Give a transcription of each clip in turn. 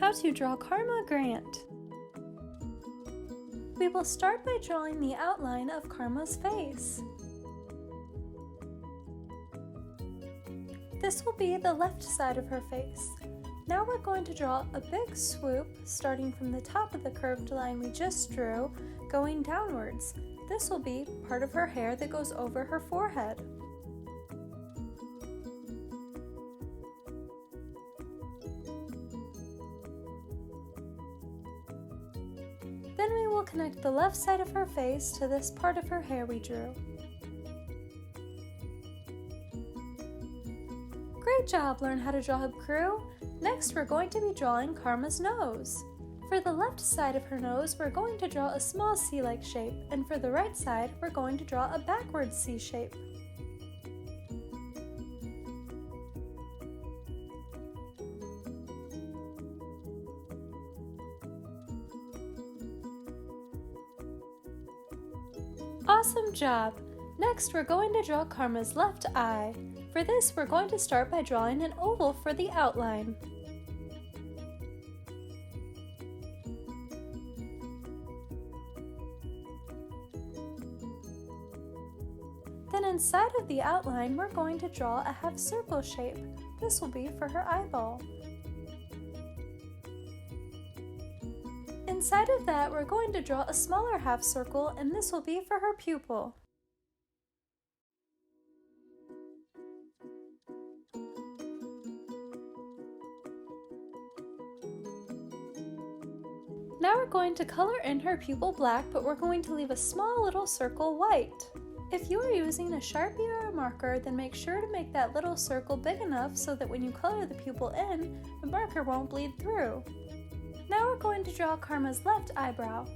How to draw Karma Grant. We will start by drawing the outline of Karma's face. This will be the left side of her face. Now we're going to draw a big swoop starting from the top of the curved line we just drew, going downwards. This will be part of her hair that goes over her forehead. Then we will connect the left side of her face to this part of her hair we drew. Great job, Learn How to Draw Hub Crew! Next we're going to be drawing Karma's nose. For the left side of her nose, we're going to draw a small C-like shape, and for the right side, we're going to draw a backward C shape. Awesome job! Next, we're going to draw Karma's left eye. For this, we're going to start by drawing an oval for the outline. Then inside of the outline, we're going to draw a half circle shape. This will be for her eyeball. Inside of that, we're going to draw a smaller half circle, and this will be for her pupil. Now we're going to color in her pupil black, but we're going to leave a small little circle white. If you are using a Sharpie or a marker, then make sure to make that little circle big enough so that when you color the pupil in, the marker won't bleed through. Now we're going to draw Karma's left eyebrow.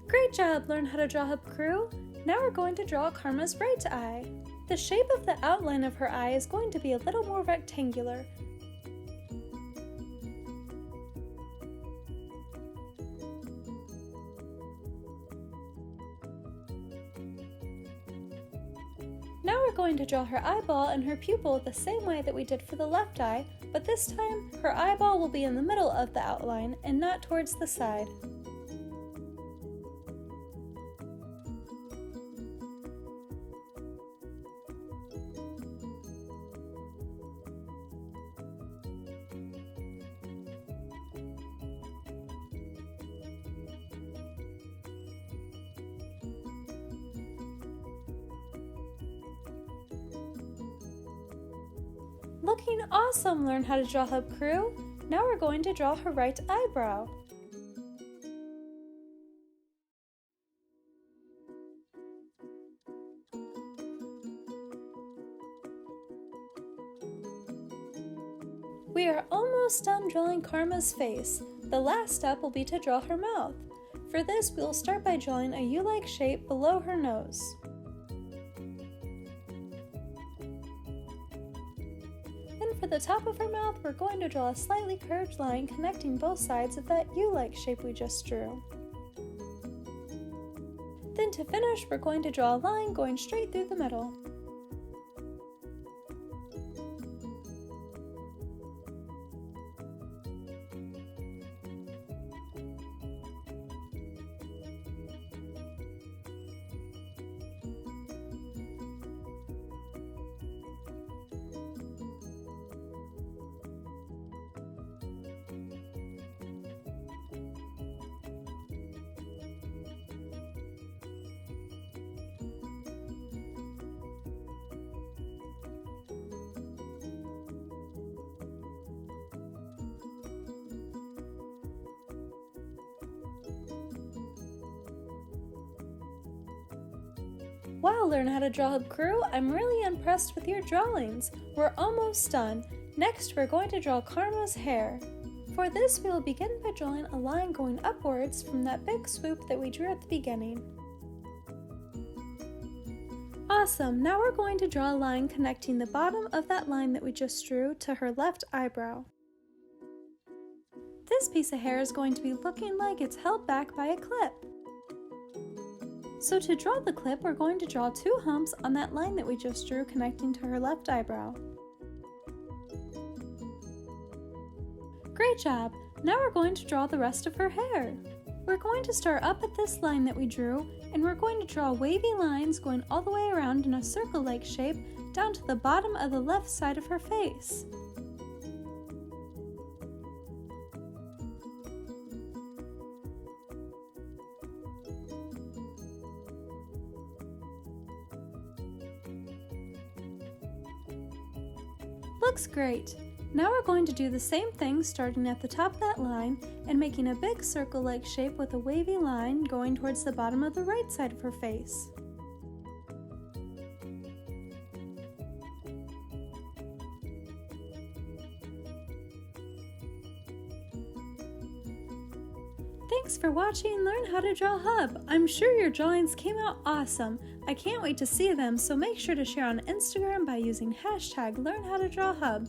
Great job, Learn How to Draw Hub Crew! Now we're going to draw Karma's right eye. The shape of the outline of her eye is going to be a little more rectangular. Now we're going to draw her eyeball and her pupil the same way that we did for the left eye, but this time her eyeball will be in the middle of the outline and not towards the side. Looking awesome, Learn How to Draw Hub Crew! Now we're going to draw her right eyebrow. We are almost done drawing Karma's face. The last step will be to draw her mouth. For this, we will start by drawing a U-like shape below her nose. For the top of her mouth, we're going to draw a slightly curved line connecting both sides of that U-like shape we just drew. Then to finish, we're going to draw a line going straight through the middle. Wow, Learn How to Draw Hub Crew! I'm really impressed with your drawings. We're almost done. Next, we're going to draw Karma's hair. For this, we will begin by drawing a line going upwards from that big swoop that we drew at the beginning. Awesome! Now we're going to draw a line connecting the bottom of that line that we just drew to her left eyebrow. This piece of hair is going to be looking like it's held back by a clip. So to draw the clip, we're going to draw 2 humps on that line that we just drew connecting to her left eyebrow. Great job! Now we're going to draw the rest of her hair. We're going to start up at this line that we drew, and we're going to draw wavy lines going all the way around in a circle-like shape down to the bottom of the left side of her face. Looks great! Now we're going to do the same thing starting at the top of that line and making a big circle-like shape with a wavy line going towards the bottom of the right side of her face. Thanks for watching Learn How to Draw Hub. I'm sure your drawings came out awesome. I can't wait to see them, so make sure to share on Instagram by using hashtag LearnHowToDrawHub.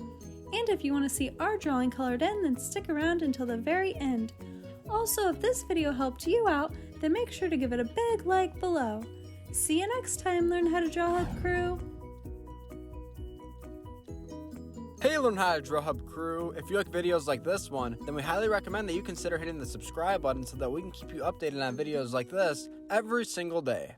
And if you want to see our drawing colored in, then stick around until the very end. Also, if this video helped you out, then make sure to give it a big like below. See you next time, Learn How to Draw Hub crew! Hey Learn How to Draw Hub crew! If you like videos like this one, then we highly recommend that you consider hitting the subscribe button so that we can keep you updated on videos like this every single day.